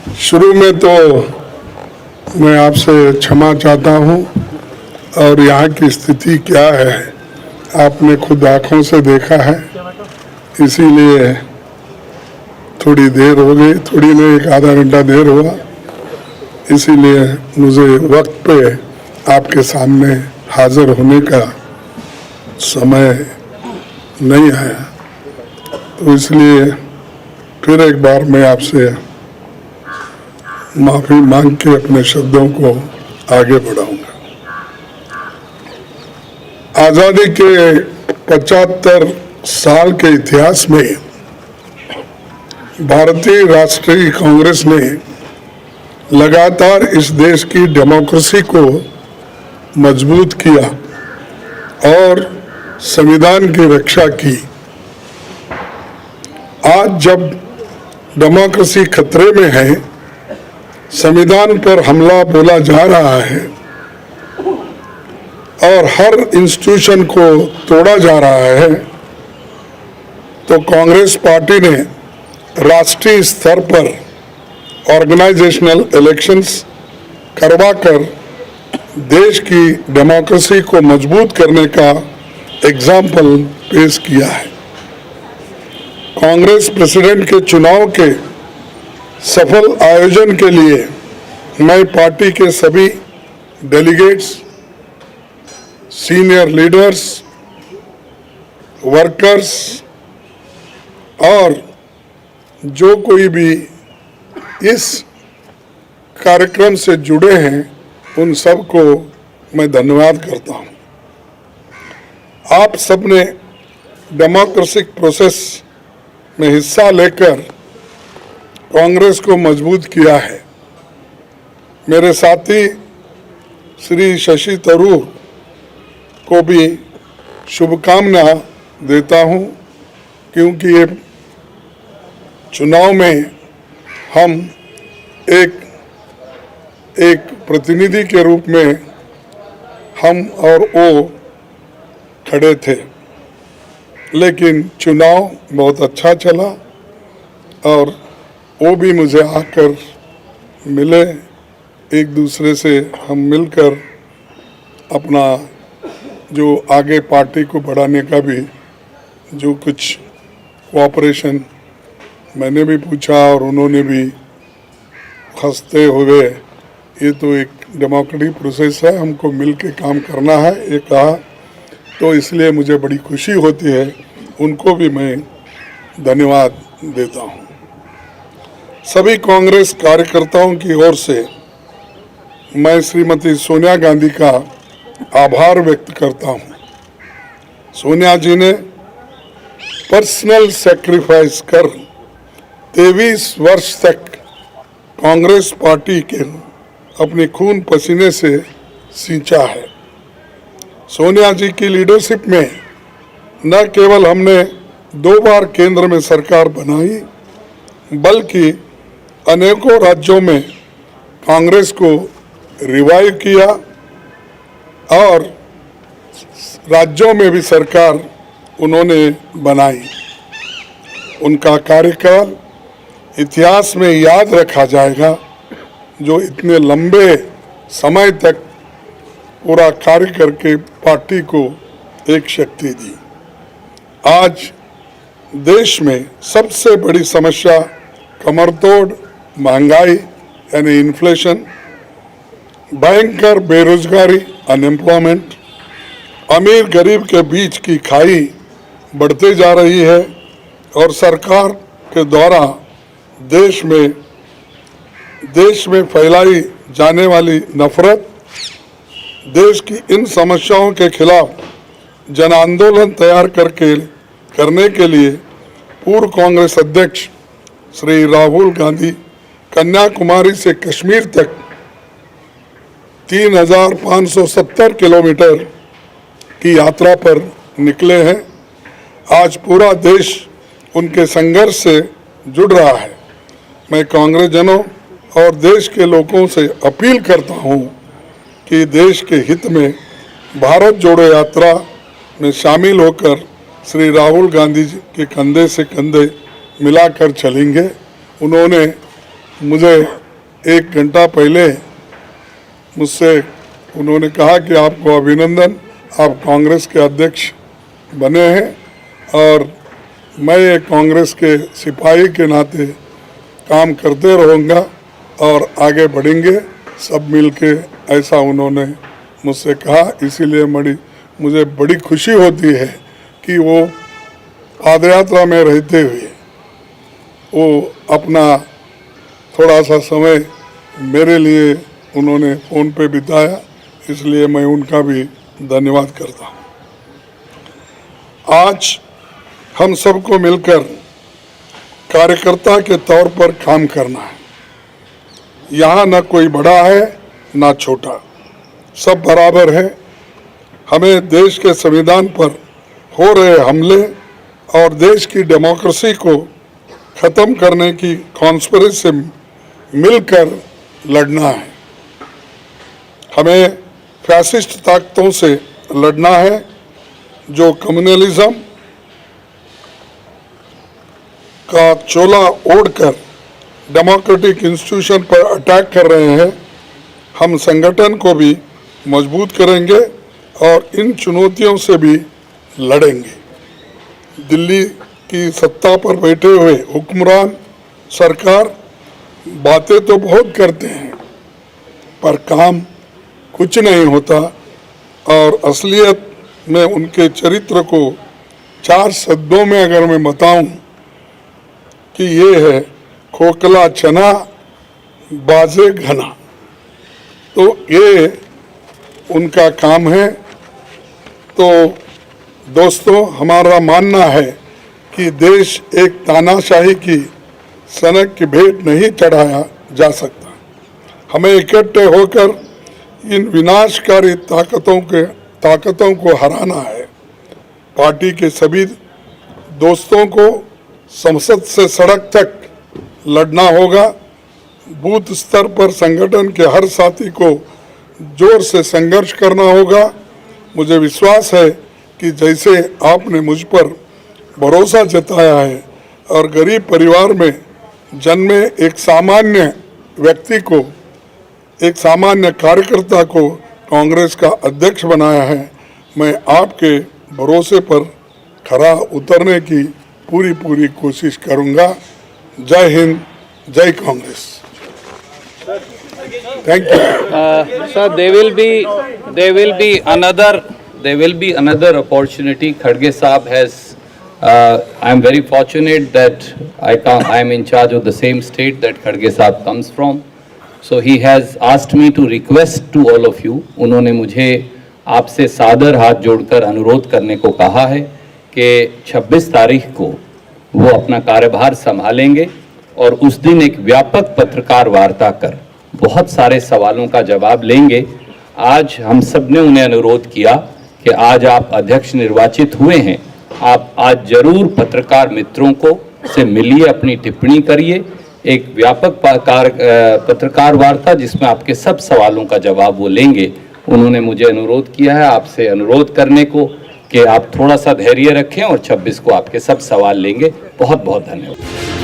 शुरू में तो मैं आपसे क्षमा चाहता हूं और यहाँ की स्थिति क्या है आपने खुद आंखों से देखा है, इसीलिए थोड़ी देर हो गई, थोड़ी नहीं एक आधा घंटा देर हुआ, इसीलिए मुझे वक्त पे आपके सामने हाजिर होने का समय नहीं आया। तो इसलिए फिर एक बार मैं आपसे माफी मांग के अपने शब्दों को आगे बढ़ाऊंगा। आजादी के 75 साल के इतिहास में भारतीय राष्ट्रीय कांग्रेस ने लगातार इस देश की डेमोक्रेसी को मजबूत किया और संविधान की रक्षा की। आज जब डेमोक्रेसी खतरे में है, संविधान पर हमला बोला जा रहा है और हर इंस्टीट्यूशन को तोड़ा जा रहा है, तो कांग्रेस पार्टी ने राष्ट्रीय स्तर पर ऑर्गेनाइजेशनल इलेक्शंस करवाकर देश की डेमोक्रेसी को मजबूत करने का एग्जाम्पल पेश किया है। कांग्रेस प्रेसिडेंट के चुनाव के सफल आयोजन के लिए मैं पार्टी के सभी डेलीगेट्स, सीनियर लीडर्स, वर्कर्स और जो कोई भी इस कार्यक्रम से जुड़े हैं उन सबको मैं धन्यवाद करता हूं। आप सबने डेमोक्रेटिक प्रोसेस में हिस्सा लेकर कांग्रेस को मजबूत किया है। मेरे साथी श्री शशि थरूर को भी शुभकामना देता हूं, क्योंकि ये चुनाव में हम एक प्रतिनिधि के रूप में हम और वो खड़े थे, लेकिन चुनाव बहुत अच्छा चला और वो भी मुझे आकर मिले, एक दूसरे से हम मिलकर अपना जो आगे पार्टी को बढ़ाने का भी जो कुछ कोऑपरेशन मैंने भी पूछा और उन्होंने भी हंसते हुए ये तो एक डेमोक्रेटिक प्रोसेस है, हमको मिल के काम करना है, ये कहा। तो इसलिए मुझे बड़ी खुशी होती है, उनको भी मैं धन्यवाद देता हूँ। सभी कांग्रेस कार्यकर्ताओं की ओर से मैं श्रीमती सोनिया गांधी का आभार व्यक्त करता हूँ। सोनिया जी ने पर्सनल सैक्रिफाइस कर 23 वर्ष तक कांग्रेस पार्टी के अपने खून पसीने से सींचा है। सोनिया जी की लीडरशिप में न केवल हमने 2 बार केंद्र में सरकार बनाई, बल्कि अनेकों राज्यों में कांग्रेस को रिवाइव किया और राज्यों में भी सरकार उन्होंने बनाई। उनका कार्यकाल इतिहास में याद रखा जाएगा, जो इतने लंबे समय तक पूरा कार्य करके पार्टी को एक शक्ति दी। आज देश में सबसे बड़ी समस्या कमरतोड़ महंगाई यानी इन्फ्लेशन, भयंकर बेरोजगारी अनएम्प्लॉयमेंट, अमीर गरीब के बीच की खाई बढ़ते जा रही है और सरकार के द्वारा देश में फैलाई जाने वाली नफरत। देश की इन समस्याओं के खिलाफ जन आंदोलन तैयार करने के लिए पूर्व कांग्रेस अध्यक्ष श्री राहुल गांधी कन्याकुमारी से कश्मीर तक 3570 किलोमीटर की यात्रा पर निकले हैं। आज पूरा देश उनके संघर्ष से जुड़ रहा है। मैं कांग्रेस जनों और देश के लोगों से अपील करता हूं कि देश के हित में भारत जोड़ो यात्रा में शामिल होकर श्री राहुल गांधी जी के कंधे से कंधे मिलाकर चलेंगे। उन्होंने मुझे 1 घंटा पहले मुझसे उन्होंने कहा कि आपको अभिनंदन, आप कांग्रेस के अध्यक्ष बने हैं और मैं एक कांग्रेस के सिपाही के नाते काम करते रहूँगा और आगे बढ़ेंगे सब मिलके, ऐसा उन्होंने मुझसे कहा। इसीलिए मुझे बड़ी खुशी होती है कि वो पादयात्रा में रहते हुए वो अपना थोड़ा सा समय मेरे लिए उन्होंने फ़ोन पे बिताया, इसलिए मैं उनका भी धन्यवाद करता हूँ। आज हम सबको मिलकर कार्यकर्ता के तौर पर काम करना है। यहाँ न कोई बड़ा है न छोटा, सब बराबर है। हमें देश के संविधान पर हो रहे हमले और देश की डेमोक्रेसी को ख़त्म करने की कॉन्स्पिरेसी से मिलकर लड़ना है। हमें फैसिस्ट ताकतों से लड़ना है जो कम्युनलिज्म का चोला ओढ़कर डेमोक्रेटिक इंस्टीट्यूशन पर अटैक कर रहे हैं। हम संगठन को भी मजबूत करेंगे और इन चुनौतियों से भी लड़ेंगे। दिल्ली की सत्ता पर बैठे हुए हुक्मरान सरकार बातें तो बहुत करते हैं पर काम कुछ नहीं होता और असलियत में उनके चरित्र को 4 शब्दों में अगर मैं बताऊं कि ये है खोखला चना बाजे घना, तो ये उनका काम है। तो दोस्तों, हमारा मानना है कि देश एक तानाशाही की सनक की भेंट नहीं चढ़ाया जा सकता। हमें इकट्ठे होकर इन विनाशकारी ताकतों को हराना है। पार्टी के सभी दोस्तों को संसद से सड़क तक लड़ना होगा। बूथ स्तर पर संगठन के हर साथी को जोर से संघर्ष करना होगा। मुझे विश्वास है कि जैसे आपने मुझ पर भरोसा जताया है और गरीब परिवार में जन्मे एक सामान्य व्यक्ति को, एक सामान्य कार्यकर्ता को कांग्रेस का अध्यक्ष बनाया है, मैं आपके भरोसे पर खरा उतरने की पूरी कोशिश करूंगा। जय हिंद, जय Congress. Thank you. Sir, there will be another opportunity. Khadge Saab has. I am very fortunate that I am in charge of the same state that Khadge Saab comes from. So he has asked me to request to all of you. उन्होंने मुझे आपसे सादर हाथ जोड़कर अनुरोध करने को कहा है कि 26 तारीख को वो अपना कार्यभार संभालेंगे और उस दिन एक व्यापक पत्रकार वार्ता कर बहुत सारे सवालों का जवाब लेंगे। आज हम सब ने उन्हें अनुरोध किया कि आज आप अध्यक्ष निर्वाचित हुए हैं, आप आज जरूर पत्रकार मित्रों को से मिलिए, अपनी टिप्पणी करिए, एक व्यापक पत्रकार वार्ता जिसमें आपके सब सवालों का जवाब वो लेंगे। उन्होंने मुझे अनुरोध किया है आपसे अनुरोध करने को कि आप थोड़ा सा धैर्य रखें और 26 को आपके सब सवाल लेंगे। बहुत बहुत धन्यवाद।